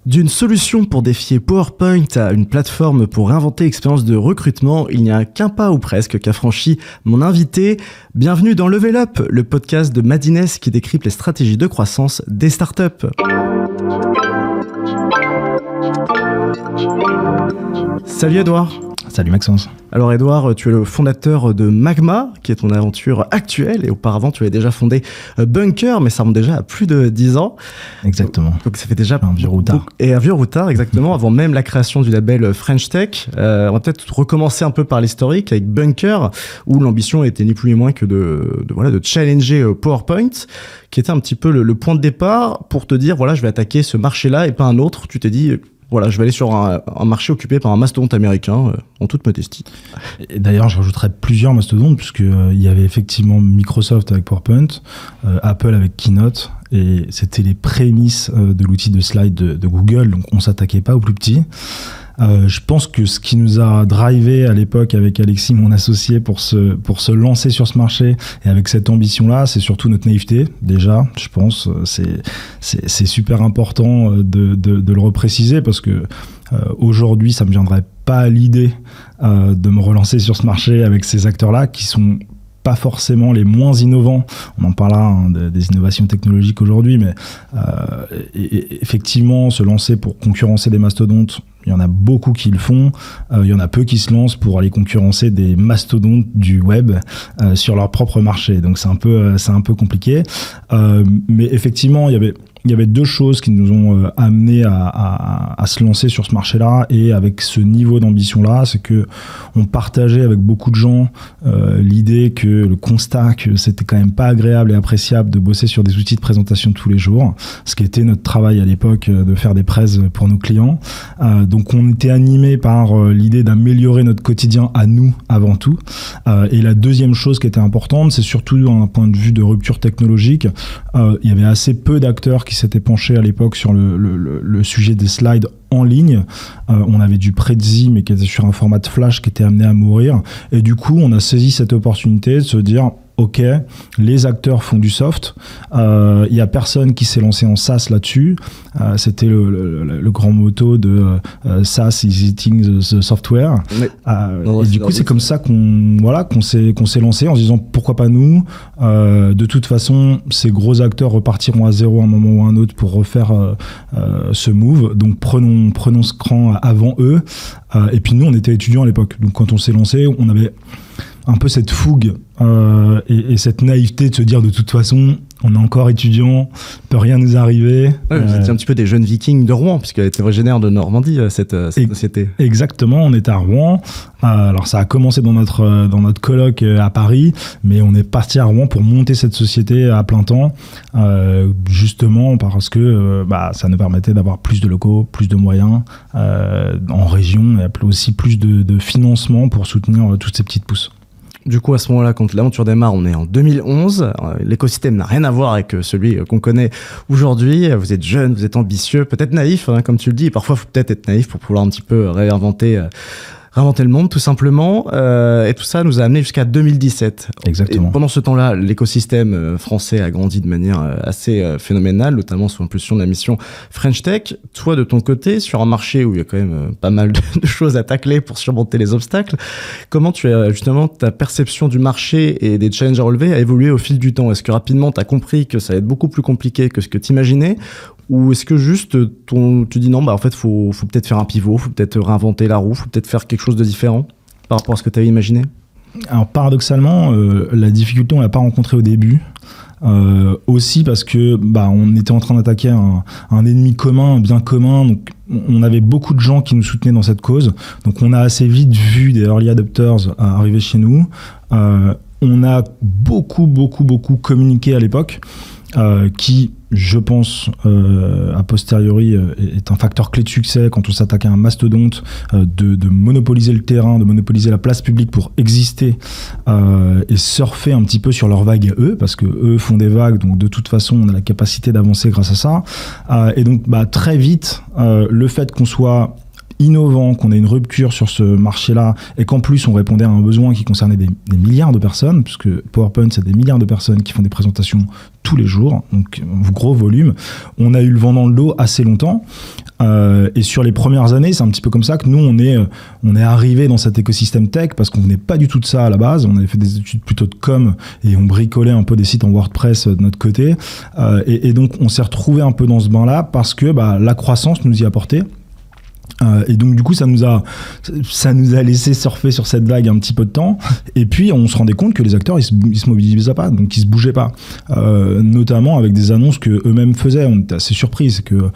D'une solution pour défier PowerPoint à une plateforme pour réinventer l'expérience de recrutement, il n'y a qu'un pas ou presque qu'a franchi mon invité. Bienvenue dans Level Up, le podcast de Madines qui décrypte les stratégies de croissance des startups. Salut Edouard. Salut Maxence. Alors Edouard, tu es le fondateur de Magma, qui est ton aventure actuelle, et auparavant tu avais déjà fondé Bunker, mais ça remonte déjà à plus de 10 ans. Exactement. Donc ça fait déjà un vieux routard. Et un vieux routard, exactement, avant même la création du label French Tech. On va peut-être recommencer un peu par l'historique avec Bunker, où l'ambition était ni plus ni moins que de challenger PowerPoint, qui était un petit peu le point de départ pour te dire, voilà, je vais attaquer ce marché-là et pas un autre. Tu t'es dit... Voilà, je vais aller sur un marché occupé par un mastodonte américain, en toute modestie. Et d'ailleurs, je rajouterais plusieurs mastodontes, puisqu'il y avait effectivement Microsoft avec PowerPoint, Apple avec Keynote, et c'était les prémices de l'outil de slide de Google, donc on ne s'attaquait pas aux plus petits. Je pense que ce qui nous a drivé à l'époque avec Alexis, mon associé, pour se lancer sur ce marché et avec cette ambition-là, c'est surtout notre naïveté. Déjà, je pense, c'est super important de le repréciser parce que aujourd'hui, ça me viendrait pas à l'idée de me relancer sur ce marché avec ces acteurs-là qui sont pas forcément les moins innovants. On en parlera des innovations technologiques aujourd'hui, mais effectivement, se lancer pour concurrencer des mastodontes, il y en a beaucoup qui le font. Il y en a peu qui se lancent pour aller concurrencer des mastodontes du web sur leur propre marché. Donc c'est un peu compliqué. Mais effectivement, il y avait deux choses qui nous ont amené à se lancer sur ce marché-là et avec ce niveau d'ambition-là, c'est que on partageait avec beaucoup de gens l'idée le constat que c'était quand même pas agréable et appréciable de bosser sur des outils de présentation tous les jours, ce qui était notre travail à l'époque de faire des prêts pour nos clients. Donc on était animé par l'idée d'améliorer notre quotidien à nous avant tout. Et la deuxième chose qui était importante, c'est surtout d'un point de vue de rupture technologique, il y avait assez peu d'acteurs qui s'étaient penchés à l'époque sur le sujet des slides en ligne. On avait du Prezi, mais qui était sur un format de flash qui était amené à mourir. Et du coup, on a saisi cette opportunité de se dire... Ok, les acteurs font du soft. Il y a personne qui s'est lancé en SaaS là-dessus. C'était le grand motto de SaaS is eating the software. Et du coup, c'est comme ça qu'on s'est lancé en se disant pourquoi pas nous. De toute façon, ces gros acteurs repartiront à zéro à un moment ou à un autre pour refaire ce move. Donc prenons ce cran avant eux. Et puis nous, on était étudiants à l'époque. Donc quand on s'est lancé, on avait un peu cette fougue et cette naïveté de se dire de toute façon on est encore étudiant, peut rien nous arriver. Ouais, vous étiez un petit peu des jeunes vikings de Rouen puisqu'elle était originaire de Normandie cette société. Exactement, on était à Rouen. Alors ça a commencé dans notre colloque à Paris, mais on est parti à Rouen pour monter cette société à plein temps, justement parce que ça nous permettait d'avoir plus de locaux, plus de moyens en région et aussi plus de financement pour soutenir toutes ces petites pousses. Du coup, à ce moment-là, quand l'aventure démarre, on est en 2011. L'écosystème n'a rien à voir avec celui qu'on connaît aujourd'hui. Vous êtes jeune, vous êtes ambitieux, peut-être naïf, hein, comme tu le dis. Parfois, il faut peut-être être naïf pour pouvoir un petit peu réinventer le monde, tout simplement. Et tout ça nous a amené jusqu'à 2017. Exactement. Et pendant ce temps-là, l'écosystème français a grandi de manière assez phénoménale, notamment sous l'impulsion de la mission French Tech. Toi, de ton côté, sur un marché où il y a quand même pas mal de choses à tacler pour surmonter les obstacles, comment justement ta perception du marché et des challenges à relever a évolué au fil du temps? Est-ce que rapidement, tu as compris que ça va être beaucoup plus compliqué que ce que tu imaginais? Ou est-ce que juste tu dis non, en fait, faut peut-être faire un pivot, faut peut-être réinventer la roue, faut peut-être faire quelque chose de différent par rapport à ce que tu avais imaginé? Alors paradoxalement, la difficulté, on l'a pas rencontrée au début. Aussi parce que on était en train d'attaquer un ennemi commun, un bien commun. Donc on avait beaucoup de gens qui nous soutenaient dans cette cause. Donc on a assez vite vu des early adopters arriver chez nous. On a beaucoup communiqué à l'époque, qui, je pense, a posteriori, est un facteur clé de succès quand on s'attaque à un mastodonte, de monopoliser le terrain, de monopoliser la place publique pour exister et surfer un petit peu sur leurs vagues à eux, parce que eux font des vagues, donc de toute façon, on a la capacité d'avancer grâce à ça. Et donc, très vite, le fait qu'on soit innovant, qu'on ait une rupture sur ce marché-là et qu'en plus on répondait à un besoin qui concernait des milliards de personnes, puisque PowerPoint c'est des milliards de personnes qui font des présentations tous les jours, donc gros volume. On a eu le vent dans le dos assez longtemps Et sur les premières années, c'est un petit peu comme ça que nous, on est arrivé dans cet écosystème tech parce qu'on venait pas du tout de ça à la base. On avait fait des études plutôt de com et on bricolait un peu des sites en WordPress de notre côté. Et donc, on s'est retrouvé un peu dans ce bain-là parce que la croissance nous y apportait. Et donc du coup ça nous a laissé surfer sur cette vague un petit peu de temps, et puis on se rendait compte que les acteurs ils se mobilisaient pas, donc ils se bougeaient pas, notamment avec des annonces que eux-mêmes faisaient. On était assez surpris, c'est que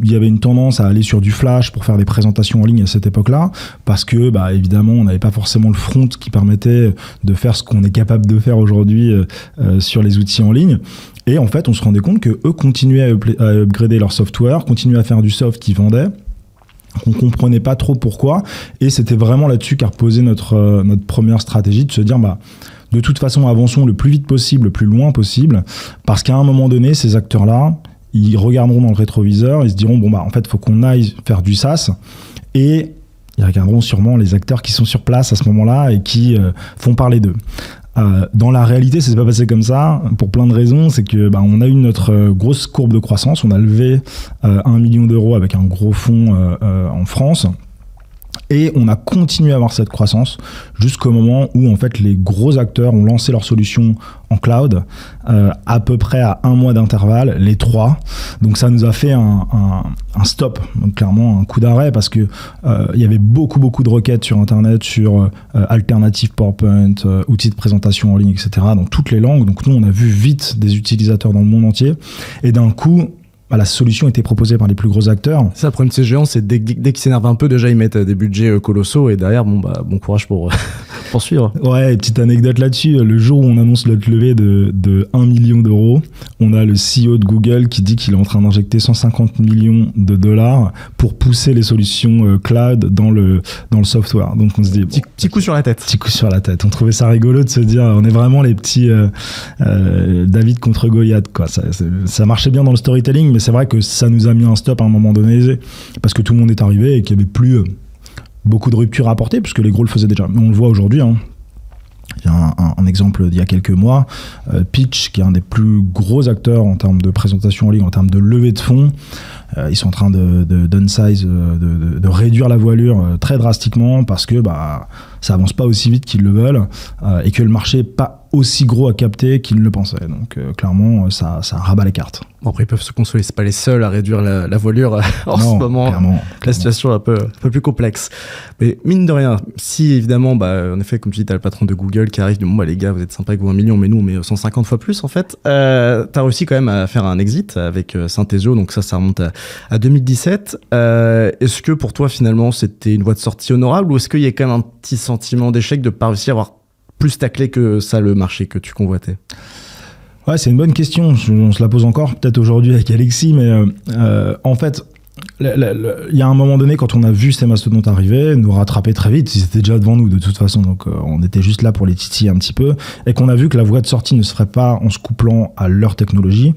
il y avait une tendance à aller sur du flash pour faire des présentations en ligne à cette époque-là, parce que évidemment on n'avait pas forcément le front qui permettait de faire ce qu'on est capable de faire aujourd'hui sur les outils en ligne. Et en fait on se rendait compte que eux continuaient à upgrader leur software, continuaient à faire du soft qu'ils vendaient. On comprenait pas trop pourquoi, et c'était vraiment là-dessus qu'a reposé notre première stratégie, de se dire de toute façon avançons le plus vite possible, le plus loin possible, parce qu'à un moment donné ces acteurs-là ils regarderont dans le rétroviseur, ils se diront en fait faut qu'on aille faire du SaaS, et ils regarderont sûrement les acteurs qui sont sur place à ce moment-là et qui font parler d'eux. Dans la réalité, ça s'est pas passé comme ça pour plein de raisons. C'est que on a eu notre grosse courbe de croissance. On a levé 1 million d'euros avec un gros fonds en France. Et on a continué à avoir cette croissance jusqu'au moment où en fait les gros acteurs ont lancé leur solution en cloud à peu près à 1 mois d'intervalle, les 3. Donc ça nous a fait un stop, donc clairement un coup d'arrêt, parce que il y avait beaucoup de requêtes sur internet sur alternatives PowerPoint, outils de présentation en ligne, etc. dans toutes les langues. Donc nous on a vu vite des utilisateurs dans le monde entier, et d'un coup la solution était proposée par les plus gros acteurs. Ça, le problème de ces géants, c'est dès qu'ils s'énervent un peu, déjà ils mettent des budgets colossaux, et derrière, bon courage pour suivre. Ouais, petite anecdote là-dessus. Le jour où on annonce notre levée de 1 million d'euros, on a le CEO de Google qui dit qu'il est en train d'injecter 150 millions de dollars pour pousser les solutions cloud dans le software. Donc on se dit... Petit coup sur la tête. Petit coup sur la tête. On trouvait ça rigolo de se dire, on est vraiment les petits David contre Goliath, quoi. Ça marchait bien dans le storytelling, mais c'est vrai que ça nous a mis un stop à un moment donné, parce que tout le monde est arrivé et qu'il n'y avait plus beaucoup de ruptures à apporter, puisque les gros le faisaient déjà. Mais on le voit aujourd'hui. Il y a un exemple d'il y a quelques mois, Pitch, qui est un des plus gros acteurs en termes de présentation en ligne, en termes de levée de fonds. Ils sont en train de downsize, de réduire la voilure très drastiquement, parce que ça avance pas aussi vite qu'ils le veulent, et que le marché n'est pas aussi gros à capter qu'ils ne le pensaient. Donc clairement, ça rabat les cartes. Bon, après, ils peuvent se consoler, c'est pas les seuls à réduire la voilure en ce moment. Clairement. La situation est un peu plus complexe. Mais mine de rien, si évidemment, en effet, comme tu dis, t'as le patron de Google qui arrive, dit les gars, vous êtes sympas avec vos 1 million, mais nous on met 150 fois plus en fait. T'as réussi quand même à faire un exit avec Synthesio, donc ça remonte à 2017. Est-ce que pour toi finalement c'était une voie de sortie honorable, ou est-ce qu'il y a quand même un petit sentiment d'échec de pas réussir à avoir plus taclé que ça le marché que tu convoitais? Ouais, c'est une bonne question. On se la pose encore peut-être aujourd'hui avec Alexis, mais en fait, il y a un moment donné, quand on a vu ces mastodontes arriver, nous rattraper très vite, ils étaient déjà devant nous de toute façon, donc on était juste là pour les titiller un petit peu, et qu'on a vu que la voie de sortie ne se ferait pas en se couplant à leur technologie.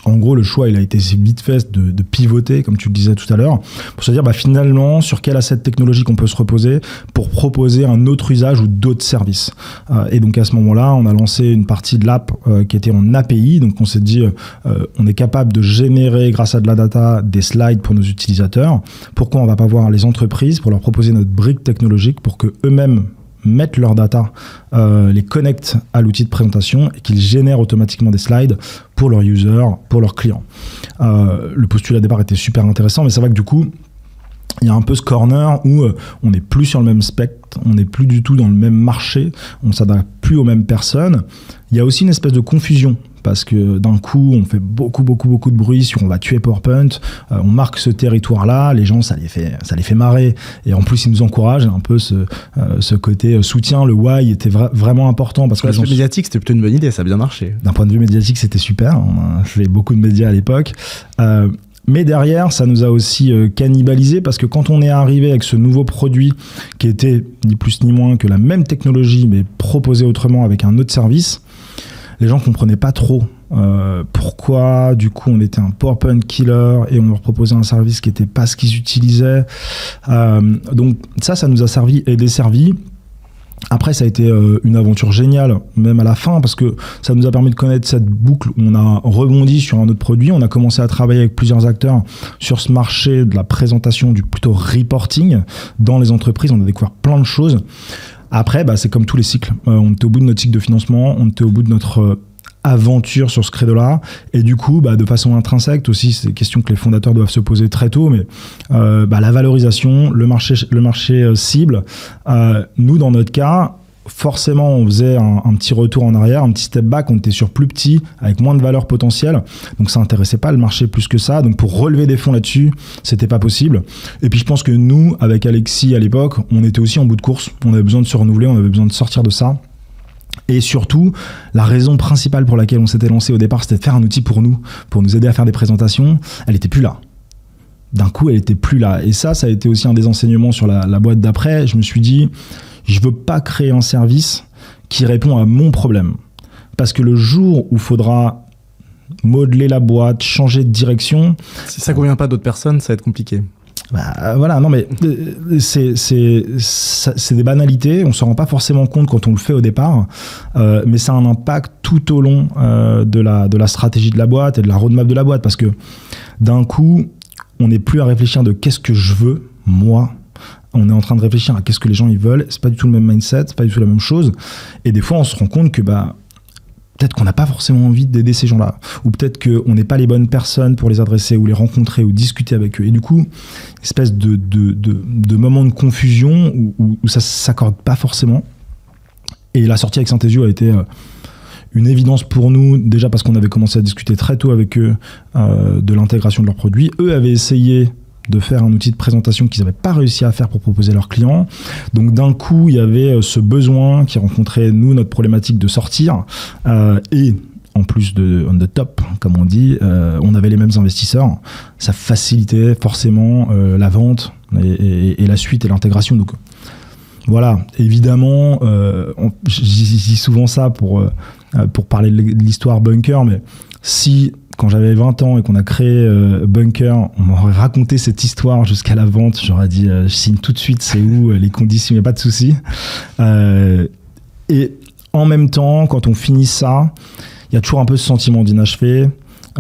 En gros, le choix, il a été vite fait de pivoter, comme tu le disais tout à l'heure, pour se dire finalement sur quel asset technologique on peut se reposer pour proposer un autre usage ou d'autres services. Et donc à ce moment-là, on a lancé une partie de l'app qui était en API. Donc on s'est dit, on est capable de générer grâce à de la data des slides pour nos utilisateurs. Pourquoi on ne va pas voir les entreprises pour leur proposer notre brique technologique pour que eux-mêmes mettent leur data, les connectent à l'outil de présentation et qu'ils génèrent automatiquement des slides pour leurs users, pour leurs clients. Le postulat de départ était super intéressant, mais c'est vrai que du coup, il y a un peu ce corner où on n'est plus sur le même spectre, on n'est plus du tout dans le même marché, on ne s'adapte plus aux mêmes personnes. Il y a aussi une espèce de confusion, parce que d'un coup, on fait beaucoup de bruit sur on va tuer PowerPoint, on marque ce territoire-là, les gens, ça les fait marrer. Et en plus, ils nous encouragent, un peu ce côté soutien, le why était vraiment important. Parce que l'aspect médiatique, c'était plutôt une bonne idée, ça a bien marché. D'un point de vue médiatique, c'était super, on a fait beaucoup de médias à l'époque. Mais derrière, ça nous a aussi cannibalisé, parce que quand on est arrivé avec ce nouveau produit qui était ni plus ni moins que la même technologie, mais proposé autrement avec un autre service, les gens comprenaient pas trop pourquoi du coup on était un PowerPoint killer et on leur proposait un service qui était pas ce qu'ils utilisaient. Donc ça nous a servi et desservi. Après, ça a été une aventure géniale, même à la fin, parce que ça nous a permis de connaître cette boucle où on a rebondi sur un autre produit. On a commencé à travailler avec plusieurs acteurs sur ce marché de la présentation, du plutôt reporting dans les entreprises. On a découvert plein de choses. Après, c'est comme tous les cycles. On était au bout de notre cycle de financement, on était au bout de notre aventure sur ce credo-là, et du coup de façon intrinsèque aussi, c'est des questions que les fondateurs doivent se poser très tôt, mais la valorisation, le marché cible, nous dans notre cas forcément on faisait un petit retour en arrière, un petit step back, on était sur plus petit, avec moins de valeur potentielle, donc ça intéressait pas le marché plus que ça, donc pour relever des fonds là-dessus, c'était pas possible. Et puis je pense que nous, avec Alexis à l'époque, on était aussi en bout de course, on avait besoin de se renouveler, on avait besoin de sortir de ça. Et surtout, la raison principale pour laquelle on s'était lancé au départ, c'était de faire un outil pour nous aider à faire des présentations. Elle était plus là. D'un coup, elle était plus là. Et ça a été aussi un des enseignements sur la boîte d'après. Je me suis dit, je veux pas créer un service qui répond à mon problème. Parce que le jour où il faudra modeler la boîte, changer de direction... Si ça convient pas à d'autres personnes, ça va être compliqué. Voilà, non mais c'est des banalités, on s'en rend pas forcément compte quand on le fait au départ, mais ça a un impact tout au long de la stratégie de la boîte et de la roadmap de la boîte, parce que d'un coup, on n'est plus à réfléchir de qu'est-ce que je veux, moi, on est en train de réfléchir à qu'est-ce que les gens ils veulent, c'est pas du tout le même mindset, c'est pas du tout la même chose, et des fois on se rend compte que peut-être qu'on n'a pas forcément envie d'aider ces gens-là, ou peut-être qu'on n'est pas les bonnes personnes pour les adresser, ou les rencontrer, ou discuter avec eux. Et du coup, une espèce de moment de confusion où ça ne s'accorde pas forcément. Et la sortie avec Synthesio a été une évidence pour nous, déjà parce qu'on avait commencé à discuter très tôt avec eux de l'intégration de leurs produits. Eux avaient essayé de faire un outil de présentation qu'ils n'avaient pas réussi à faire pour proposer à leurs clients. Donc d'un coup, il y avait ce besoin qui rencontrait, nous, notre problématique de sortir. Et en plus de on the top, comme on dit, on avait les mêmes investisseurs. Ça facilitait forcément la vente et la suite et l'intégration. Donc voilà, évidemment, je dis souvent ça pour parler de l'histoire Bunker, mais si... Quand j'avais 20 ans et qu'on a créé Bunker, on m'aurait raconté cette histoire jusqu'à la vente. J'aurais dit, je signe tout de suite, c'est où, les conditions, il n'y a pas de souci. Et en même temps, quand on finit ça, il y a toujours un peu ce sentiment d'inachevé.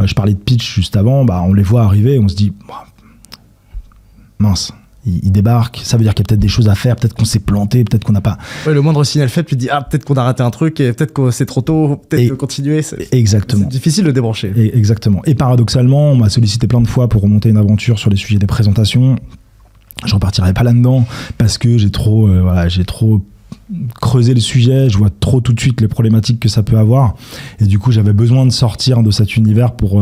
Je parlais de pitch juste avant, on les voit arriver et on se dit, mince. Ils débarquent, ça veut dire qu'il y a peut-être des choses à faire, peut-être qu'on s'est planté, peut-être qu'on n'a pas... Ouais, le moindre signal fait, tu te dis, peut-être qu'on a raté un truc, et peut-être que c'est trop tôt, peut-être continuer. Exactement. C'est difficile de débrancher. Exactement. Et paradoxalement, on m'a sollicité plein de fois pour remonter une aventure sur les sujets des présentations. Je repartirai pas là-dedans, parce que j'ai trop creuser le sujet, je vois trop tout de suite les problématiques que ça peut avoir, et du coup j'avais besoin de sortir de cet univers pour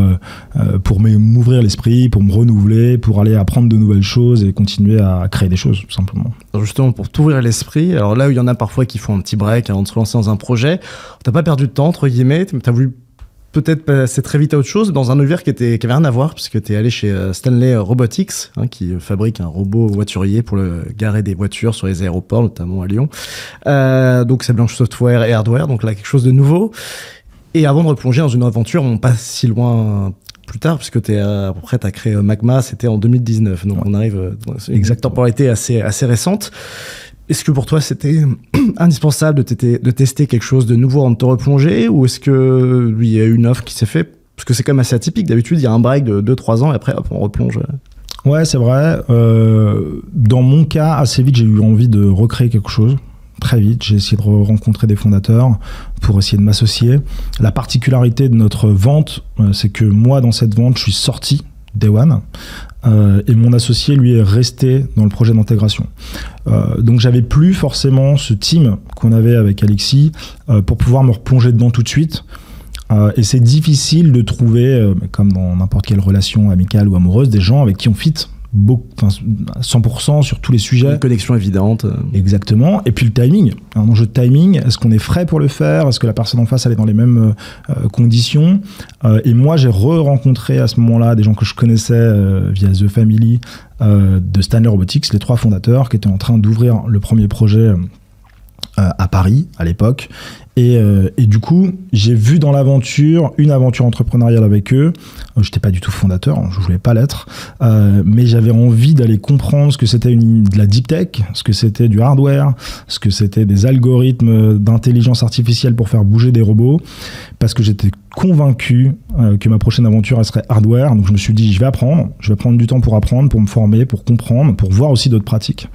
m'ouvrir l'esprit, pour me renouveler, pour aller apprendre de nouvelles choses et continuer à créer des choses, tout simplement. Alors justement, pour t'ouvrir l'esprit, alors là où il y en a parfois qui font un petit break avant de se lancer dans un projet, t'as pas perdu de temps, entre guillemets, t'as voulu peut-être passer très vite à autre chose dans un univers qui avait rien à voir, puisque tu es allé chez Stanley Robotics, qui fabrique un robot voiturier pour garer des voitures sur les aéroports, notamment à Lyon. Donc c'est Blanche Software et Hardware, donc là quelque chose de nouveau. Et avant de replonger dans une aventure, on passe si loin plus tard, puisque après tu as créé Magma, c'était en 2019, donc on arrive dans une temporalité assez récente. Est-ce que pour toi, c'était indispensable de tester quelque chose de nouveau avant de te replonger, ou est-ce qu'il y a eu une offre qui s'est faite? Parce que c'est quand même assez atypique. D'habitude, il y a un break de 2-3 ans et après, hop, on replonge. Ouais, c'est vrai. Dans mon cas, assez vite, j'ai eu envie de recréer quelque chose. Très vite, j'ai essayé de rencontrer des fondateurs pour essayer de m'associer. La particularité de notre vente, c'est que moi, dans cette vente, je suis sorti Day One. Et mon associé, lui, est resté dans le projet d'intégration. Donc, j'avais plus forcément ce team qu'on avait avec Alexis pour pouvoir me replonger dedans tout de suite. Et c'est difficile de trouver, comme dans n'importe quelle relation amicale ou amoureuse, des gens avec qui on fit 100% sur tous les sujets. Une connexion évidente. Exactement. Et puis le timing, un enjeu de timing. Est-ce qu'on est frais pour le faire? Est-ce que la personne en face elle est dans les mêmes conditions? Et moi, j'ai rencontré à ce moment-là des gens que je connaissais via The Family de Stanley Robotics, les 3 fondateurs qui étaient en train d'ouvrir le premier projet à Paris à l'époque. Et du coup, j'ai vu dans l'aventure une aventure entrepreneuriale avec eux. Je n'étais pas du tout fondateur, je voulais pas l'être, mais j'avais envie d'aller comprendre ce que c'était de la deep tech, ce que c'était du hardware, ce que c'était des algorithmes d'intelligence artificielle pour faire bouger des robots, parce que j'étais convaincu que ma prochaine aventure elle serait hardware. Donc je me suis dit, je vais prendre du temps pour apprendre, pour me former, pour comprendre, pour voir aussi d'autres pratiques.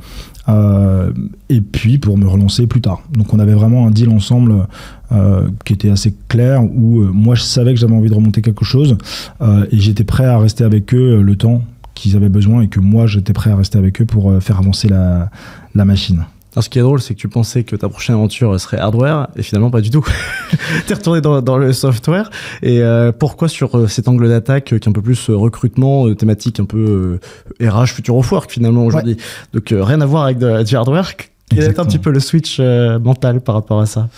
Et puis pour me relancer plus tard. Donc on avait vraiment un deal ensemble qui était assez clair, où moi je savais que j'avais envie de remonter quelque chose, et j'étais prêt à rester avec eux le temps qu'ils avaient besoin, et que moi j'étais prêt à rester avec eux pour faire avancer la machine. Alors, ce qui est drôle, c'est que tu pensais que ta prochaine aventure serait hardware, et finalement pas du tout. T'es retourné dans le software. Et pourquoi sur cet angle d'attaque qui est un peu plus recrutement, thématique un peu RH, Future of Work finalement aujourd'hui. Ouais. Donc rien à voir avec du hardware. Quel est un petit peu le switch mental par rapport à ça?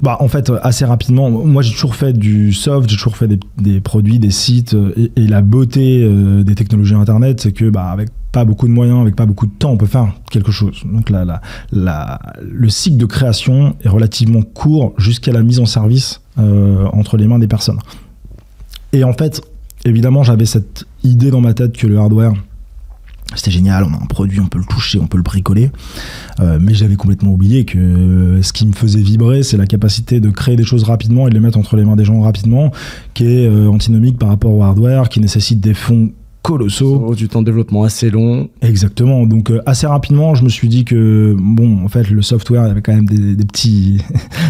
Bah, en fait, assez rapidement, moi j'ai toujours fait du soft, j'ai toujours fait des produits, des sites, et la beauté des technologies Internet, c'est que avec pas beaucoup de moyens, avec pas beaucoup de temps, on peut faire quelque chose. Donc le cycle de création est relativement court jusqu'à la mise en service entre les mains des personnes. Et en fait, évidemment, j'avais cette idée dans ma tête que le hardware, c'était génial, on a un produit, on peut le toucher, on peut le bricoler, mais j'avais complètement oublié que ce qui me faisait vibrer, c'est la capacité de créer des choses rapidement et de les mettre entre les mains des gens rapidement, qui est antinomique par rapport au hardware, qui nécessite des fonds colossaux. Du temps de développement assez long. Exactement, donc assez rapidement, je me suis dit que, en fait, le software avait quand même des petits,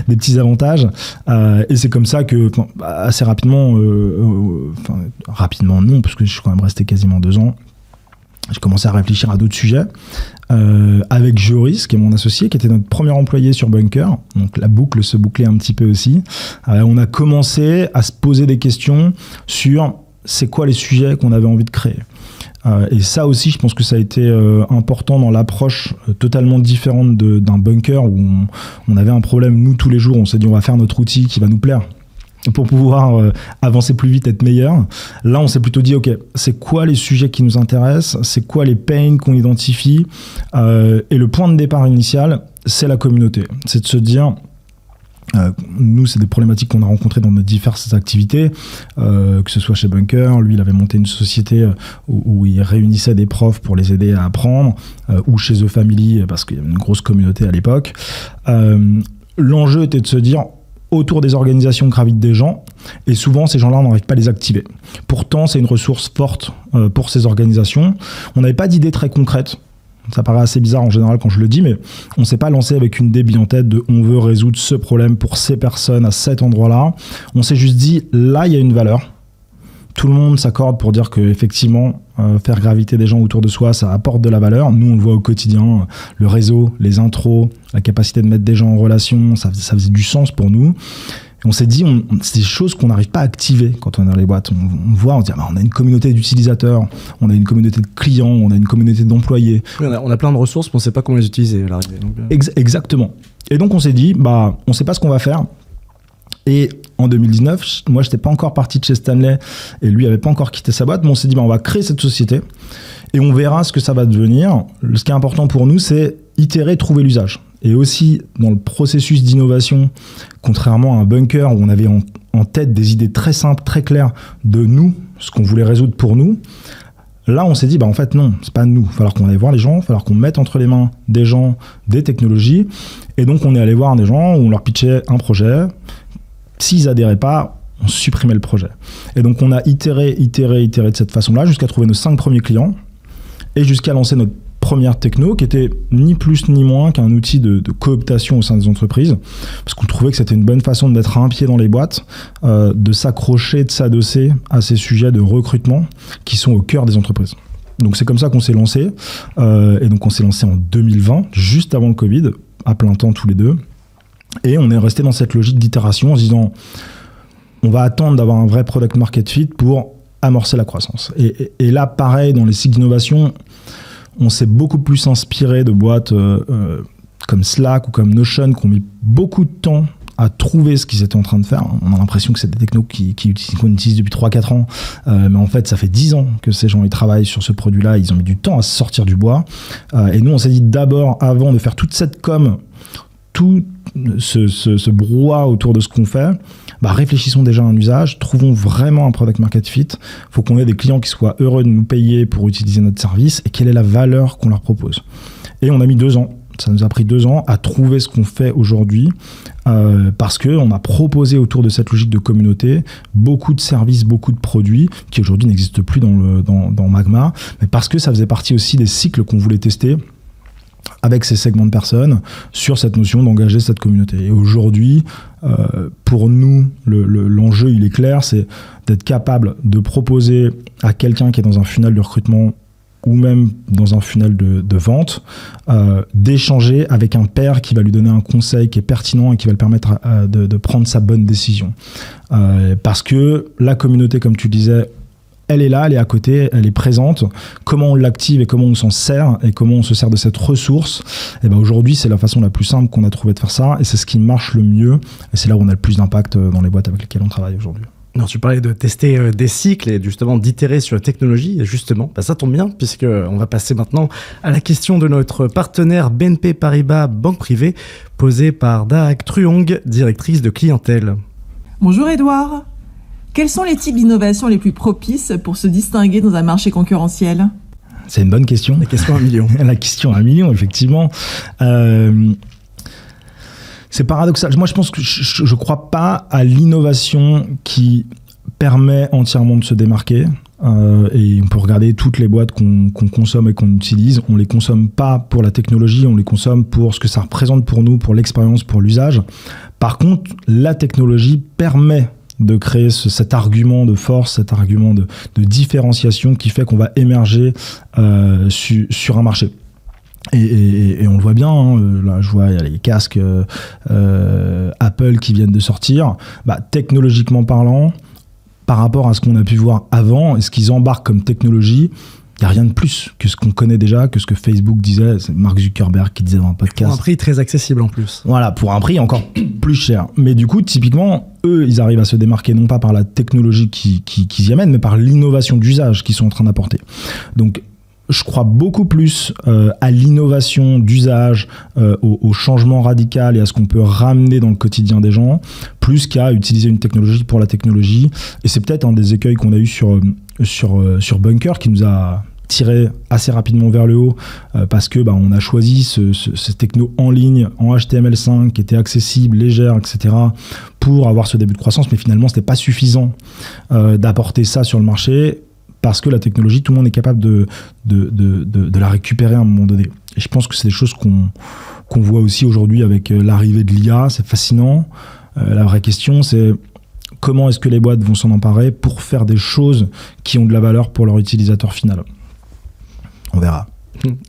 des petits avantages, et c'est comme ça que, assez rapidement, rapidement non, parce que je suis quand même resté quasiment 2 ans, j'ai commencé à réfléchir à d'autres sujets avec Joris, qui est mon associé, qui était notre premier employé sur Bunker. Donc la boucle se bouclait un petit peu aussi. On a commencé à se poser des questions sur c'est quoi les sujets qu'on avait envie de créer. Et ça aussi, je pense que ça a été important dans l'approche totalement différente d'un Bunker, où on avait un problème, nous, tous les jours. On s'est dit, on va faire notre outil qui va nous plaire pour pouvoir avancer plus vite, être meilleur. Là, on s'est plutôt dit, ok, c'est quoi les sujets qui nous intéressent, c'est quoi les pains qu'on identifie, et le point de départ initial, c'est la communauté. C'est de se dire, nous, c'est des problématiques qu'on a rencontrées dans nos diverses activités, que ce soit chez Bunker, lui, il avait monté une société où il réunissait des profs pour les aider à apprendre, ou chez The Family, parce qu'il y avait une grosse communauté à l'époque. L'enjeu était de se dire, autour des organisations gravitent des gens, et souvent ces gens-là, on n'arrive pas à les activer. Pourtant, c'est une ressource forte pour ces organisations. On n'avait pas d'idée très concrète. Ça paraît assez bizarre en général quand je le dis, mais on ne s'est pas lancé avec une débit en tête de on veut résoudre ce problème pour ces personnes à cet endroit-là. On s'est juste dit, là, il y a une valeur. Tout le monde s'accorde pour dire qu'effectivement, faire graviter des gens autour de soi, ça apporte de la valeur. Nous, on le voit au quotidien, le réseau, les intros, la capacité de mettre des gens en relation, ça faisait du sens pour nous. Et on s'est dit, c'est des choses qu'on n'arrive pas à activer quand on est dans les boîtes. On voit, on se dit, on a une communauté d'utilisateurs, on a une communauté de clients, on a une communauté d'employés. Oui, on a plein de ressources, mais on ne sait pas comment les utiliser à l'arrivée. Exactement. Et donc, on s'est dit, on ne sait pas ce qu'on va faire. Et en 2019, moi, je n'étais pas encore parti de chez Stanley et lui n'avait pas encore quitté sa boîte, mais on s'est dit, on va créer cette société et on verra ce que ça va devenir. Ce qui est important pour nous, c'est itérer, trouver l'usage. Et aussi, dans le processus d'innovation, contrairement à un Bunker où on avait en tête des idées très simples, très claires de nous, ce qu'on voulait résoudre pour nous, là, on s'est dit, en fait, non, c'est pas nous. Il va falloir qu'on aille voir les gens, il va falloir qu'on mette entre les mains des gens, des technologies. Et donc, on est allé voir des gens où on leur pitchait un projet. S'ils adhéraient pas, on supprimait le projet. Et donc, on a itéré de cette façon-là jusqu'à trouver nos 5 premiers clients et jusqu'à lancer notre première techno qui était ni plus ni moins qu'un outil de cooptation au sein des entreprises, parce qu'on trouvait que c'était une bonne façon de mettre un pied dans les boîtes, de s'accrocher, de s'adosser à ces sujets de recrutement qui sont au cœur des entreprises. Donc, c'est comme ça qu'on s'est lancé. Et donc, on s'est lancé en 2020, juste avant le Covid, à plein temps tous les deux. Et on est resté dans cette logique d'itération en se disant, on va attendre d'avoir un vrai product market fit pour amorcer la croissance. Et là, pareil, dans les cycles d'innovation, on s'est beaucoup plus inspiré de boîtes comme Slack ou comme Notion qui ont mis beaucoup de temps à trouver ce qu'ils étaient en train de faire. On a l'impression que c'est des technos qu'on utilise depuis 3-4 ans, mais en fait, ça fait 10 ans que ces gens ils travaillent sur ce produit-là, ils ont mis du temps à sortir du bois. Et nous, on s'est dit d'abord, avant de faire toute cette com, tout ce brouhaha autour de ce qu'on fait, réfléchissons déjà à un usage, trouvons vraiment un product market fit. Il faut qu'on ait des clients qui soient heureux de nous payer pour utiliser notre service et quelle est la valeur qu'on leur propose. Et on a mis 2 ans. Ça nous a pris 2 ans à trouver ce qu'on fait aujourd'hui parce qu'on a proposé autour de cette logique de communauté beaucoup de services, beaucoup de produits qui aujourd'hui n'existent plus dans Magma, mais parce que ça faisait partie aussi des cycles qu'on voulait tester avec ces segments de personnes sur cette notion d'engager cette communauté. Et aujourd'hui, pour nous, l'enjeu, il est clair, c'est d'être capable de proposer à quelqu'un qui est dans un funnel de recrutement ou même dans un funnel de vente, d'échanger avec un pair qui va lui donner un conseil qui est pertinent et qui va le permettre de prendre sa bonne décision. Parce que la communauté, comme tu le disais, elle est là, elle est à côté, elle est présente. Comment on l'active et comment on s'en sert et comment on se sert de cette ressource, et aujourd'hui, c'est la façon la plus simple qu'on a trouvé de faire ça et c'est ce qui marche le mieux. Et c'est là où on a le plus d'impact dans les boîtes avec lesquelles on travaille aujourd'hui. Non, tu parlais de tester des cycles et justement d'itérer sur la technologie. Et justement, ça tombe bien puisqu'on va passer maintenant à la question de notre partenaire BNP Paribas Banque Privée, posée par Daag Truong, directrice de clientèle. Bonjour Edouard. Quels sont les types d'innovations les plus propices pour se distinguer dans un marché concurrentiel ? C'est une bonne question. La question à 1 million. La question à 1 million, effectivement. C'est paradoxal. Moi, je pense que je ne crois pas à l'innovation qui permet entièrement de se démarquer. Et on peut regarder toutes les boîtes qu'on consomme et qu'on utilise. On ne les consomme pas pour la technologie, on les consomme pour ce que ça représente pour nous, pour l'expérience, pour l'usage. Par contre, la technologie permet de créer cet argument de force, cet argument de différenciation qui fait qu'on va émerger sur un marché. Et on le voit bien, hein, là je vois il y a les casques Apple qui viennent de sortir. Technologiquement parlant, par rapport à ce qu'on a pu voir avant et ce qu'ils embarquent comme technologie, il n'y a rien de plus que ce qu'on connaît déjà, que ce que Facebook disait. C'est Mark Zuckerberg qui disait dans un podcast. Pour un prix très accessible en plus. Voilà, pour un prix encore plus cher. Mais du coup, typiquement, eux, ils arrivent à se démarquer non pas par la technologie qu'ils y amènent, mais par l'innovation d'usage qu'ils sont en train d'apporter. Donc, je crois beaucoup plus à l'innovation d'usage, au changement radical et à ce qu'on peut ramener dans le quotidien des gens, plus qu'à utiliser une technologie pour la technologie. Et c'est peut-être un des écueils qu'on a eu sur Bunker qui nous a tiré assez rapidement vers le haut parce que on a choisi ce techno en ligne, en HTML5 qui était accessible, légère, etc. pour avoir ce début de croissance. Mais finalement, c'était pas suffisant d'apporter ça sur le marché. Parce que la technologie, tout le monde est capable de la récupérer à un moment donné. Et je pense que c'est des choses qu'on voit aussi aujourd'hui avec l'arrivée de l'IA. C'est fascinant. La vraie question, c'est comment est-ce que les boîtes vont s'en emparer pour faire des choses qui ont de la valeur pour leur utilisateur final. On verra.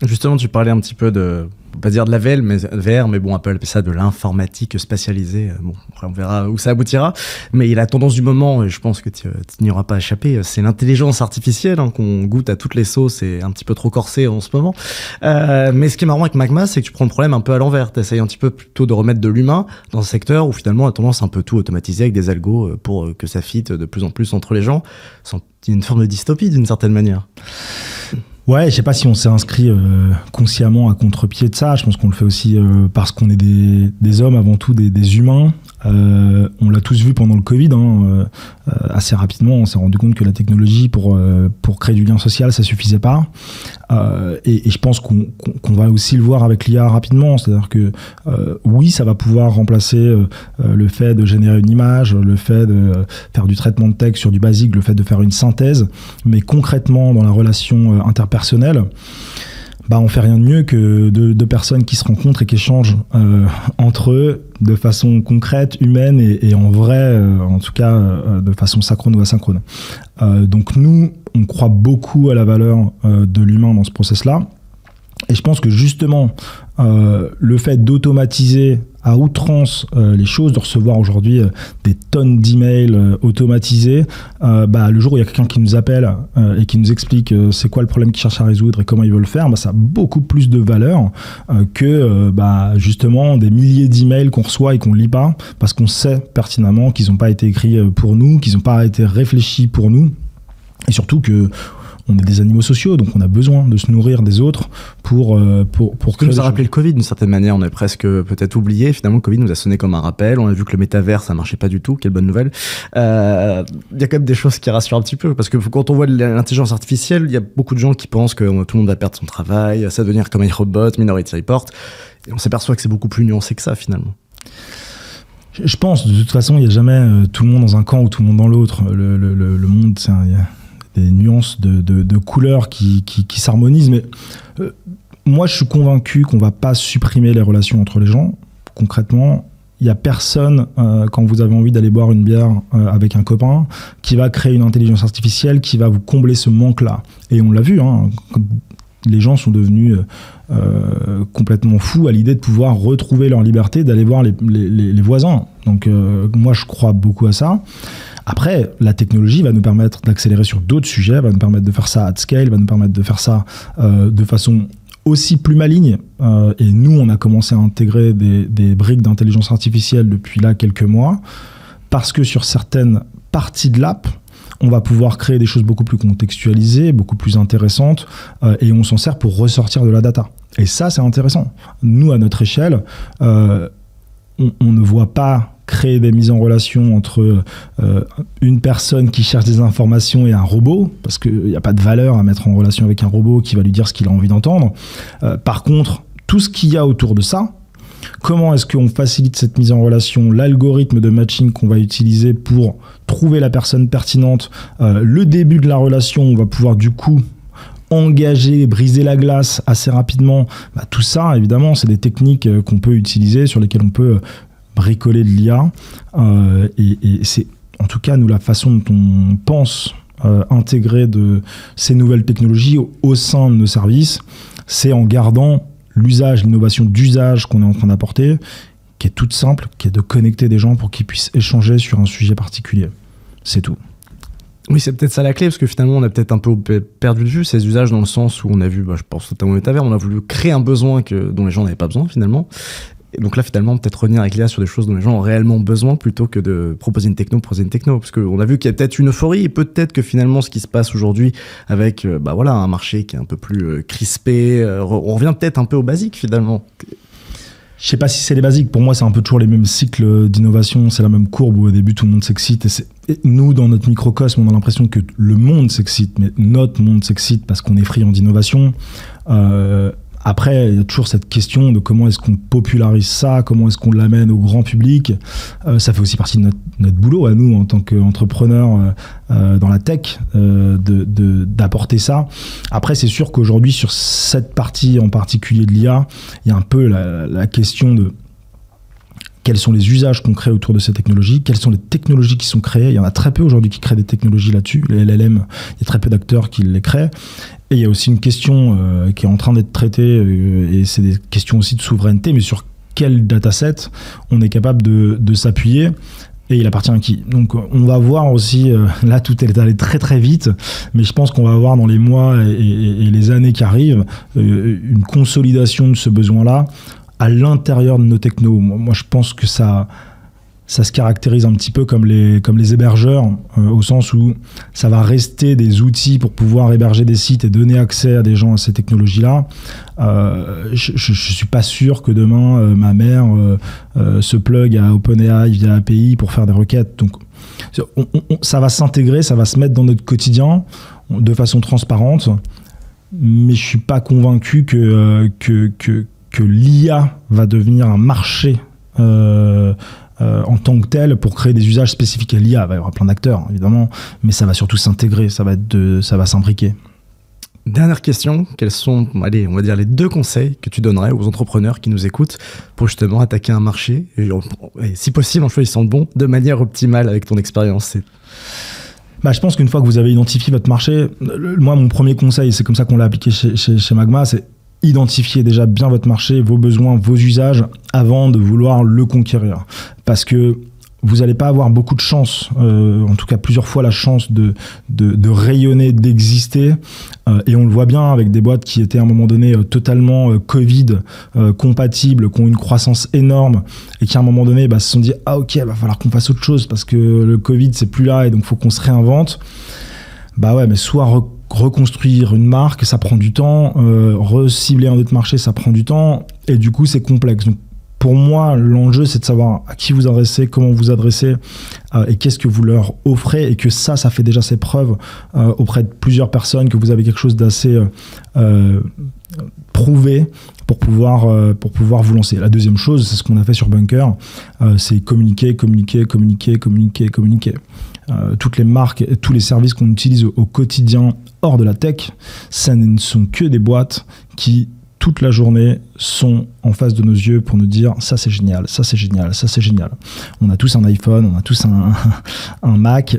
Justement, tu parlais un petit peu de... pas dire de la VR, mais bon, Apple appelle ça de l'informatique spatialisée. Bon, après on verra où ça aboutira. Mais la tendance du moment, et je pense que tu n'y auras pas échappé, c'est l'intelligence artificielle qu'on goûte à toutes les sauces et un petit peu trop corsé en ce moment. Mais ce qui est marrant avec Magma, c'est que tu prends le problème un peu à l'envers. Tu essayes un petit peu plutôt de remettre de l'humain dans un secteur où finalement on a tendance un peu tout automatiser avec des algos pour que ça fitte de plus en plus entre les gens. C'est une forme de dystopie d'une certaine manière. Ouais, je sais pas si on s'est inscrit consciemment à contre-pied de ça. Je pense qu'on le fait aussi parce qu'on est des hommes avant tout, des humains. On l'a tous vu pendant le Covid. Assez rapidement, on s'est rendu compte que la technologie pour créer du lien social, ça suffisait pas. Et je pense qu'on va aussi le voir avec l'IA rapidement. C'est-à-dire que oui, ça va pouvoir remplacer le fait de générer une image, le fait de faire du traitement de texte sur du basique, le fait de faire une synthèse. Mais concrètement, dans la relation interpersonnelle, on fait rien de mieux que deux personnes qui se rencontrent et qui échangent entre eux de façon concrète, humaine et en vrai, en tout cas de façon synchrone ou asynchrone. Donc nous, on croit beaucoup à la valeur de l'humain dans ce process-là. Et je pense que justement, le fait d'automatiser à outrance les choses, de recevoir aujourd'hui des tonnes d'emails automatisés, le jour où il y a quelqu'un qui nous appelle et qui nous explique c'est quoi le problème qu'il cherche à résoudre et comment il veut le faire, ça a beaucoup plus de valeur que justement des milliers d'emails qu'on reçoit et qu'on lit pas, parce qu'on sait pertinemment qu'ils n'ont pas été écrits pour nous, qu'ils n'ont pas été réfléchis pour nous, et surtout que on est des animaux sociaux, donc on a besoin de se nourrir des autres pour Ce que nous a rappelé le Covid d'une certaine manière, on a presque peut-être oublié. Finalement, le Covid nous a sonné comme un rappel. On a vu que le métavers, ça marchait pas du tout. Quelle bonne nouvelle. Il y a quand même des choses qui rassurent un petit peu, parce que quand on voit l'intelligence artificielle, il y a beaucoup de gens qui pensent que tout le monde va perdre son travail, ça va devenir comme iRobot, Minority Report. Et on s'aperçoit que c'est beaucoup plus nuancé que ça, finalement. Je pense, de toute façon, il n'y a jamais tout le monde dans un camp ou tout le monde dans l'autre. Le monde, il y a des nuances de couleurs qui s'harmonisent. Mais moi, je suis convaincu qu'on ne va pas supprimer les relations entre les gens. Concrètement, il n'y a personne, quand vous avez envie d'aller boire une bière avec un copain, qui va créer une intelligence artificielle qui va vous combler ce manque-là. Et on l'a vu, hein, les gens sont devenus complètement fous à l'idée de pouvoir retrouver leur liberté, d'aller voir les voisins. Donc moi, je crois beaucoup à ça. Après, la technologie va nous permettre d'accélérer sur d'autres sujets, va nous permettre de faire ça at scale, va nous permettre de faire ça de façon aussi plus maligne. Et nous, on a commencé à intégrer des briques d'intelligence artificielle depuis là quelques mois, parce que sur certaines parties de l'app, on va pouvoir créer des choses beaucoup plus contextualisées, beaucoup plus intéressantes, et on s'en sert pour ressortir de la data. Et ça, c'est intéressant. Nous, à notre échelle, on ne voit pas créer des mises en relation entre une personne qui cherche des informations et un robot, parce qu'il n'y a pas de valeur à mettre en relation avec un robot qui va lui dire ce qu'il a envie d'entendre. Par contre, tout ce qu'il y a autour de ça, comment est-ce qu'on facilite cette mise en relation, l'algorithme de matching qu'on va utiliser pour trouver la personne pertinente, le début de la relation, on va pouvoir du coup engager, briser la glace assez rapidement. Tout ça, évidemment, c'est des techniques qu'on peut utiliser, sur lesquelles on peut bricoler de l'IA. Et c'est en tout cas, nous, la façon dont on pense intégrer de ces nouvelles technologies au sein de nos services, c'est en gardant l'usage, l'innovation d'usage qu'on est en train d'apporter, qui est toute simple, qui est de connecter des gens pour qu'ils puissent échanger sur un sujet particulier. C'est tout. Oui, c'est peut-être ça la clé, parce que finalement, on a peut-être un peu perdu de vue ces usages, dans le sens où on a vu, je pense notamment au métavers, on a voulu créer un besoin dont les gens n'avaient pas besoin, finalement. Et donc là, finalement, peut-être revenir avec l'IA sur des choses dont les gens ont réellement besoin, plutôt que de proposer une techno. Parce qu'on a vu qu'il y a peut-être une euphorie, et peut-être que finalement, ce qui se passe aujourd'hui avec un marché qui est un peu plus crispé, on revient peut-être un peu au basique, finalement. Je sais pas si c'est les basiques. Pour moi, c'est un peu toujours les mêmes cycles d'innovation. C'est la même courbe où au début, tout le monde s'excite. Et nous, dans notre microcosme, on a l'impression que le monde s'excite, mais notre monde s'excite parce qu'on est friand d'innovation. Après, il y a toujours cette question de comment est-ce qu'on popularise ça, comment est-ce qu'on l'amène au grand public. Ça fait aussi partie de notre boulot à nous, en tant qu'entrepreneurs dans la tech, d'apporter ça. Après, c'est sûr qu'aujourd'hui, sur cette partie en particulier de l'IA, il y a un peu la question de quels sont les usages qu'on crée autour de ces technologies, quelles sont les technologies qui sont créées. Il y en a très peu aujourd'hui qui créent des technologies là-dessus. Les LLM, il y a très peu d'acteurs qui les créent. Et il y a aussi une question qui est en train d'être traitée, et c'est des questions aussi de souveraineté, mais sur quel dataset on est capable de s'appuyer, et il appartient à qui. Donc on va voir aussi, là tout est allé très très vite, mais je pense qu'on va avoir dans les mois et les années qui arrivent une consolidation de ce besoin-là à l'intérieur de nos technos. Moi je pense que ça se caractérise un petit peu comme les hébergeurs, au sens où ça va rester des outils pour pouvoir héberger des sites et donner accès à des gens à ces technologies-là. Je suis pas sûr que demain, ma mère se plug à OpenAI via API pour faire des requêtes. Donc, ça va s'intégrer, ça va se mettre dans notre quotidien de façon transparente, mais je suis pas convaincu que l'IA va devenir un marché en tant que tel pour créer des usages spécifiques à l'IA. Il va y avoir plein d'acteurs, évidemment, mais ça va surtout s'intégrer, ça va s'imbriquer. Dernière question, quels sont, on va dire, les 2 conseils que tu donnerais aux entrepreneurs qui nous écoutent pour justement attaquer un marché, et si possible en choisissant le bon, de manière optimale avec ton expérience? Je pense qu'une fois que vous avez identifié votre marché, moi, mon premier conseil, c'est comme ça qu'on l'a appliqué chez Magma, c'est identifier déjà bien votre marché, vos besoins, vos usages, avant de vouloir le conquérir. Parce que vous n'allez pas avoir beaucoup de chance, en tout cas plusieurs fois la chance de rayonner, d'exister. Et on le voit bien avec des boîtes qui étaient à un moment donné totalement Covid compatibles, qui ont une croissance énorme et qui à un moment donné se sont dit « Ah ok, va falloir qu'on fasse autre chose parce que le Covid c'est plus là et donc il faut qu'on se réinvente ». Mais soit reconstruire une marque, ça prend du temps. Recibler un autre marché, ça prend du temps. Et du coup, c'est complexe. Donc, pour moi, l'enjeu, c'est de savoir à qui vous adressez, comment vous adressez et qu'est-ce que vous leur offrez. Et que ça fait déjà ses preuves auprès de plusieurs personnes, que vous avez quelque chose d'assez prouvé pour pouvoir vous lancer. La deuxième chose, c'est ce qu'on a fait sur Bunker, c'est communiquer. Toutes les marques, tous les services qu'on utilise au quotidien hors de la tech, ça ne sont que des boîtes qui toute la journée sont en face de nos yeux pour nous dire ça c'est génial, ça c'est génial, ça c'est génial. On a tous un iPhone, on a tous un Mac,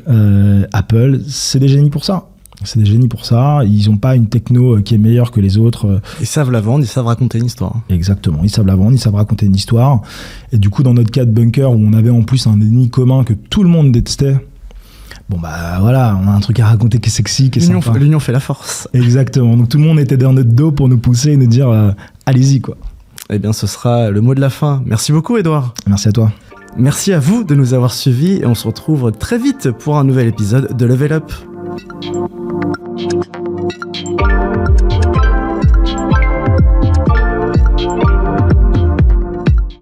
Apple, c'est des génies pour ça. C'est des génies pour ça, ils n'ont pas une techno qui est meilleure que les autres. Ils savent la vendre, ils savent raconter une histoire. Exactement, ils savent la vendre, ils savent raconter une histoire. Et du coup, dans notre cas de Bunker, où on avait en plus un ennemi commun que tout le monde détestait, bon bah voilà, on a un truc à raconter qui est sexy, qui est sympa. L'union fait la force. Exactement, donc tout le monde était dans notre dos pour nous pousser et nous dire allez-y quoi. Eh bien ce sera le mot de la fin. Merci beaucoup Edouard. Merci à toi. Merci à vous de nous avoir suivis et on se retrouve très vite pour un nouvel épisode de Level Up.